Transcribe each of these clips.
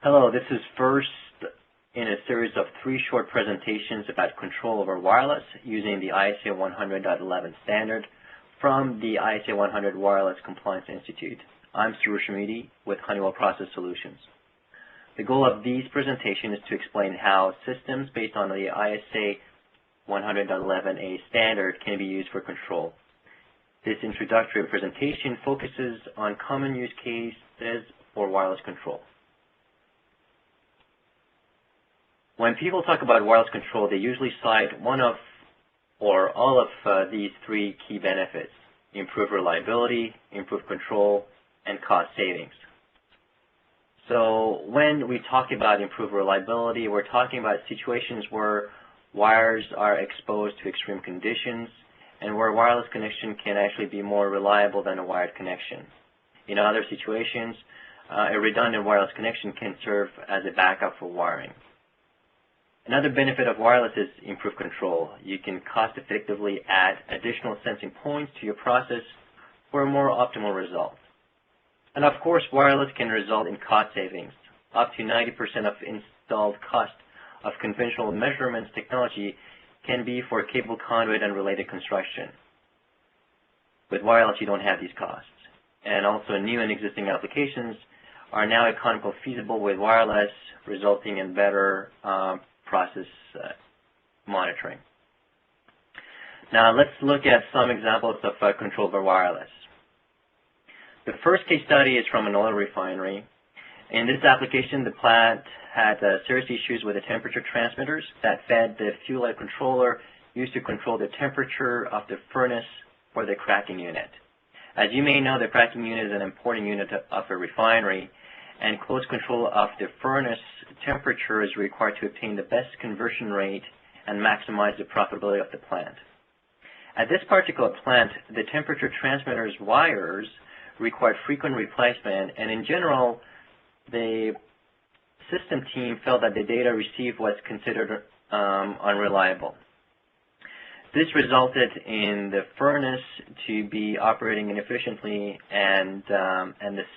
Hello, this is first in a series of 3 short presentations about control over wireless using the ISA 100.11 standard from the ISA 100 Wireless Compliance Institute. I'm Suresh Amidi with Honeywell Process Solutions. The goal of these presentations is to explain how systems based on the ISA 100.11a standard can be used for control. This introductory presentation focuses on common use cases for wireless control. When people talk about wireless control, they usually cite one of or all of these 3 key benefits: improved reliability, improved control, and cost savings. So when we talk about improved reliability, we're talking about situations where wires are exposed to extreme conditions and where wireless connection can actually be more reliable than a wired connection. In other situations, a redundant wireless connection can serve as a backup for wiring. Another benefit of wireless is improved control. You can cost-effectively add additional sensing points to your process for a more optimal result. And of course, wireless can result in cost savings. Up to 90% of installed cost of conventional measurements technology can be for cable conduit and related construction. With wireless, you don't have these costs. And also, new and existing applications are now economically feasible with wireless, resulting in better process monitoring. Now let's look at some examples of control over wireless. The first case study is from an oil refinery. In this application, the plant had serious issues with the temperature transmitters that fed the fuel air controller used to control the temperature of the furnace for the cracking unit. As you may know, the cracking unit is an important unit of a refinery, and close control of the furnace temperature is required to obtain the best conversion rate and maximize the profitability of the plant. At this particular plant, the temperature transmitter's wires required frequent replacement, and in general, the system team felt that the data received was considered unreliable. This resulted in the furnace to be operating inefficiently,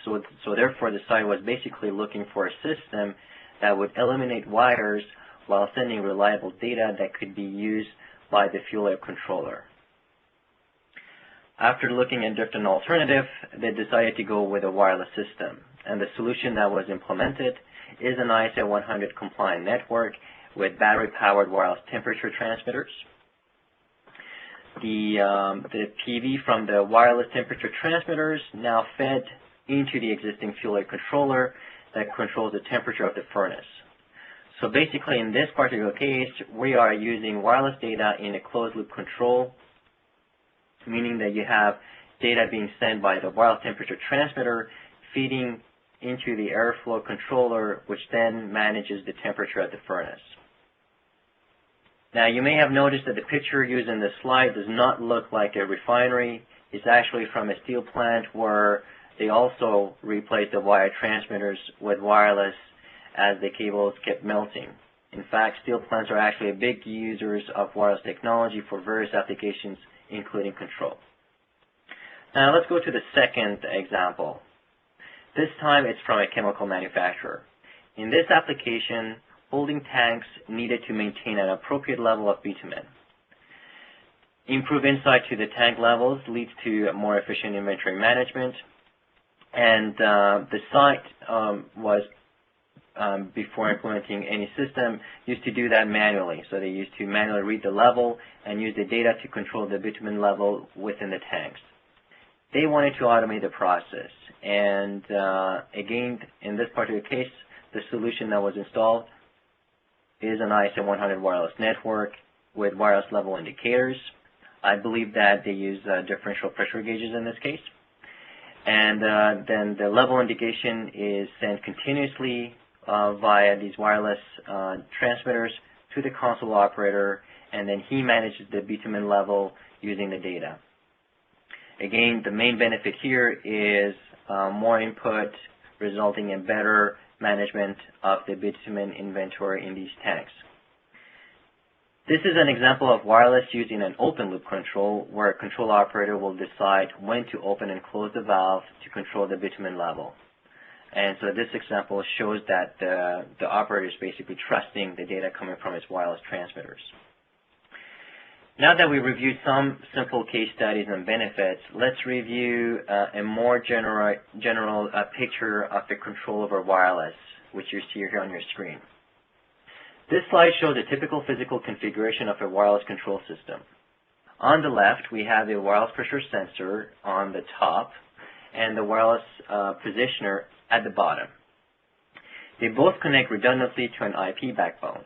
so therefore the site was basically looking for a system that would eliminate wires while sending reliable data that could be used by the fuel air controller. After looking at different alternatives, they decided to go with a wireless system, and the solution that was implemented is an ISA 100 compliant network with battery-powered wireless temperature transmitters. The PV from the wireless temperature transmitters now fed into the existing fuel air controller that controls the temperature of the furnace. So basically, in this particular case, we are using wireless data in a closed-loop control, meaning that you have data being sent by the wireless temperature transmitter feeding into the airflow controller, which then manages the temperature at the furnace. Now, you may have noticed that the picture used in this slide does not look like a refinery. It's actually from a steel plant where they also replaced the wire transmitters with wireless as the cables kept melting. In fact, steel plants are actually big users of wireless technology for various applications, including control. Now, let's go to the second example. This time, it's from a chemical manufacturer. In this application, holding tanks needed to maintain an appropriate level of bitumen. Improved insight to the tank levels leads to more efficient inventory management, and the site was, before implementing any system, used to do that manually. So they used to manually read the level and use the data to control the bitumen level within the tanks. They wanted to automate the process, and again, in this particular case, the solution that was installed is an ISA 100 wireless network with wireless level indicators. I believe that they use differential pressure gauges in this case. And then the level indication is sent continuously via these wireless transmitters to the console operator, and then he manages the bitumen level using the data. Again, the main benefit here is more input, resulting in better management of the bitumen inventory in these tanks. This is an example of wireless used in an open loop control where a control operator will decide when to open and close the valve to control the bitumen level. And so this example shows that the operator is basically trusting the data coming from its wireless transmitters. Now that we reviewed some simple case studies and benefits, let's review a more general picture of the control over wireless, which you see here on your screen. This slide shows a typical physical configuration of a wireless control system. On the left, we have a wireless pressure sensor on the top and the wireless positioner at the bottom. They both connect redundantly to an IP backbone.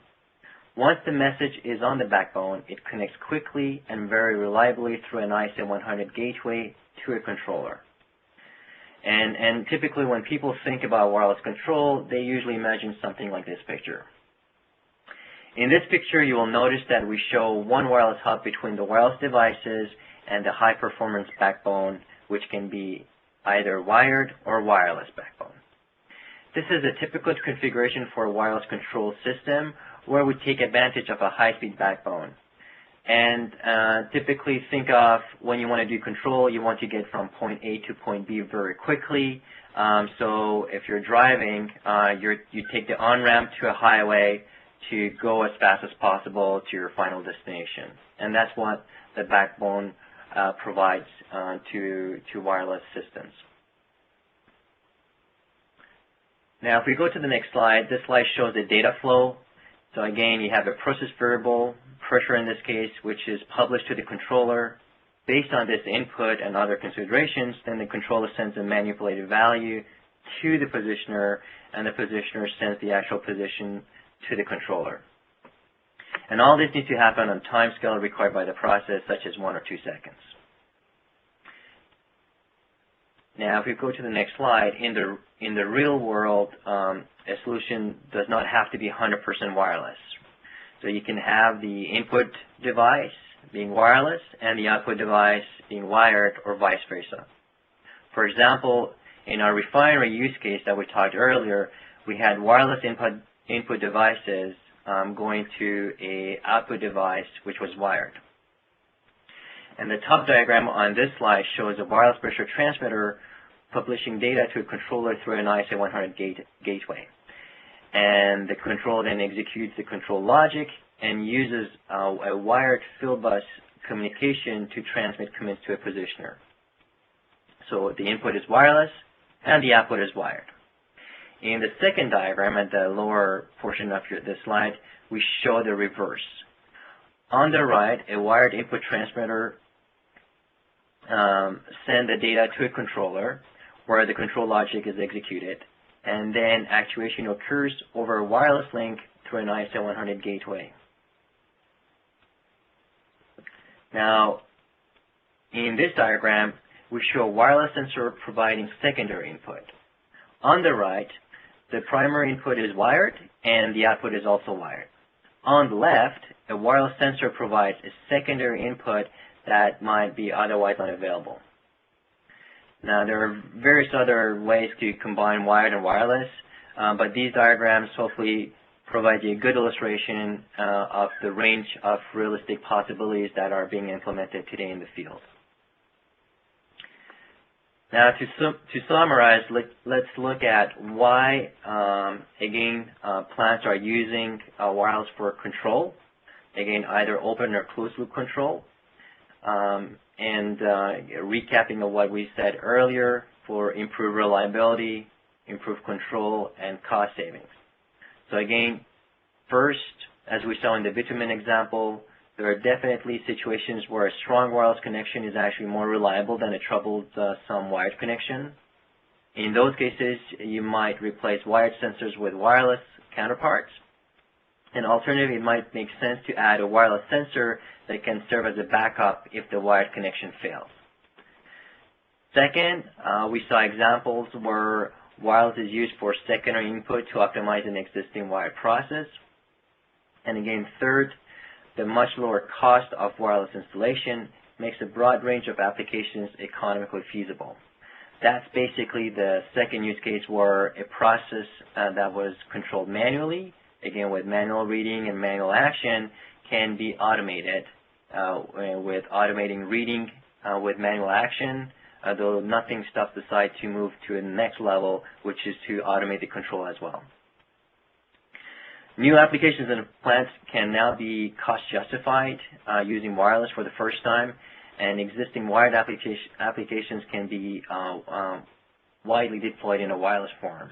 Once the message is on the backbone, it connects quickly and very reliably through an ISA100 gateway to a controller. And typically when people think about wireless control, they usually imagine something like this picture. In this picture, you will notice that we show one wireless hub between the wireless devices and the high-performance backbone, which can be either wired or wireless backbone. This is a typical configuration for a wireless control system where we take advantage of a high-speed backbone. And typically think of when you want to do control, you want to get from point A to point B very quickly. So if you're driving, you take the on-ramp to a highway to go as fast as possible to your final destination. And that's what the backbone provides to wireless systems. Now, if we go to the next slide, this slide shows the data flow. So again, you have a process variable, pressure in this case, which is published to the controller. Based on this input and other considerations, then the controller sends a manipulated value to the positioner, and the positioner sends the actual position to the controller. And all this needs to happen on time scale required by the process, such as 1 or 2 seconds. Now, if we go to the next slide, in the real world, a solution does not have to be 100% wireless. So you can have the input device being wireless and the output device being wired, or vice versa. For example, in our refinery use case that we talked earlier, we had wireless input devices going to a output device which was wired. And the top diagram on this slide shows a wireless pressure transmitter publishing data to a controller through an ISA100 gateway. And the controller then executes the control logic and uses a wired field bus communication to transmit commands to a positioner. So the input is wireless and the output is wired. In the second diagram at the lower portion of this slide, we show the reverse. On the right, a wired input transmitter sends the data to a controller where the control logic is executed, and then actuation occurs over a wireless link through an ISA100 gateway. Now, in this diagram, we show a wireless sensor providing secondary input. On the right, the primary input is wired and the output is also wired. On the left, a wireless sensor provides a secondary input that might be otherwise unavailable. Now, there are various other ways to combine wired and wireless, but these diagrams hopefully provide you a good illustration of the range of realistic possibilities that are being implemented today in the field. Now, to summarize, let's look at why, again, plants are using wireless for control, again, either open or closed loop control. And recapping of what we said earlier for improved reliability, improved control, and cost savings. So again, first, as we saw in the bitumen example, there are definitely situations where a strong wireless connection is actually more reliable than a troubled some wired connection. In those cases, you might replace wired sensors with wireless counterparts. And alternatively, it might make sense to add a wireless sensor that can serve as a backup if the wired connection fails. Second, we saw examples where wireless is used for secondary input to optimize an existing wired process. And again, third, the much lower cost of wireless installation makes a broad range of applications economically feasible. That's basically the second use case where a process that was controlled manually, again with manual reading and manual action, can be automated with automating reading with manual action though nothing stops the site to move to the next level, which is to automate the control as well. New applications and plants can now be cost justified using wireless for the first time, and existing wired applications can be widely deployed in a wireless form.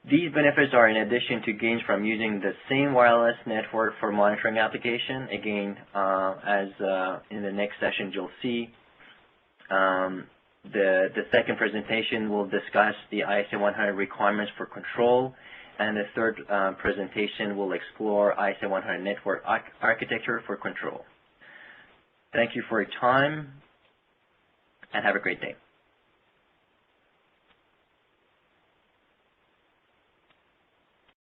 These benefits are in addition to gains from using the same wireless network for monitoring application. Again, as in the next session you'll see, the second presentation will discuss the ISA 100 requirements for control, and the third presentation will explore ISA 100 network architecture for control. Thank you for your time, and have a great day.